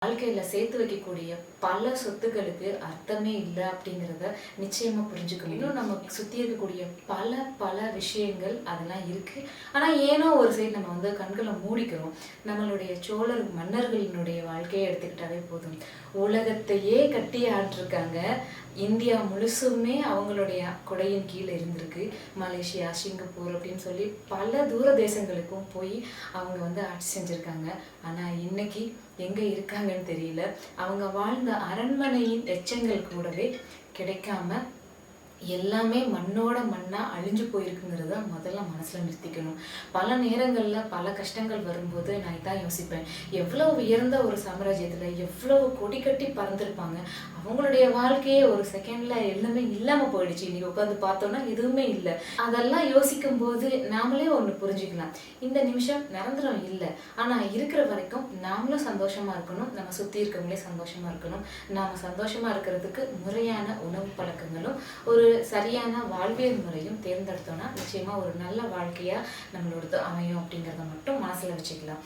வாழ்க்கையில சேர்த்து வைக்கக்கூடிய பல சொத்துக்களுக்கு அர்த்தமே இல்லை அப்படிங்கிறத நிச்சயமா புரிஞ்சுக்கணும். இன்னும் நம்ம சுத்தி இருக்கக்கூடிய பல பல விஷயங்கள் அதெல்லாம் இருக்கு. ஆனா ஏனோ ஒரு சைடு நம்ம கண்களை மூடிக்கிறோம். நம்மளுடைய சோழர் மன்னர்களினுடைய வாழ்க்கையை எடுத்துக்கிட்டாவே போதும். உலகத்தையே கட்டி ஆண்டிருக்காங்க. இந்தியா முழுசுமே அவங்களுடைய கொடையின் கீழே இருந்திருக்கு. மலேசியா, சிங்கப்பூர் அப்படின்னு சொல்லி பல தூர தேசங்களுக்கும் போய் அவங்க ஆட்சி செஞ்சிருக்காங்க. ஆனா இன்னைக்கு எங்க இருக்காங்கன்னு தெரியல. அவங்க வாழ்ந்த அரண்மனையின் எச்சங்கள் கூடவே கிடைக்காம எல்லாமே மண்ணோட மண்ணா அழிஞ்சு போயிருக்குங்கிறத முதல்ல மனசுல நிறுத்திக்கணும். பல நேரங்கள்ல பல கஷ்டங்கள் வரும்போது நான் இதான் யோசிப்பேன். எவ்வளவு உயர்ந்த ஒரு சாம்ராஜ்யத்துல எவ்வளவு கொடி கட்டி பறந்துருப்பாங்க. அவங்களுடைய வாழ்க்கையே ஒரு செகண்ட்ல எல்லாமே இல்லாம போயிடுச்சு. இன்னைக்கு உட்காந்து பார்த்தோம்னா எதுவுமே இல்லை. அதெல்லாம் யோசிக்கும் போது நாமளே ஒண்ணு புரிஞ்சுக்கலாம். இந்த நிமிஷம் நிரந்தரம் இல்லை. ஆனா இருக்கிற வரைக்கும் நாமளும் சந்தோஷமா இருக்கணும். நம்ம சுத்தி இருக்கவங்களே சந்தோஷமா இருக்கணும். நாம சந்தோஷமா இருக்கிறதுக்கு முறையான உணவு பழக்கங்களும் ஒரு சரியான வாழ்வியல் முறையும் தேர்ந்தெடுத்தோம்னா நிச்சயமா ஒரு நல்ல வாழ்க்கையா நம்மளோடது அமையும் அப்படிங்கிறத மட்டும் மனசுல வச்சுக்கலாம்.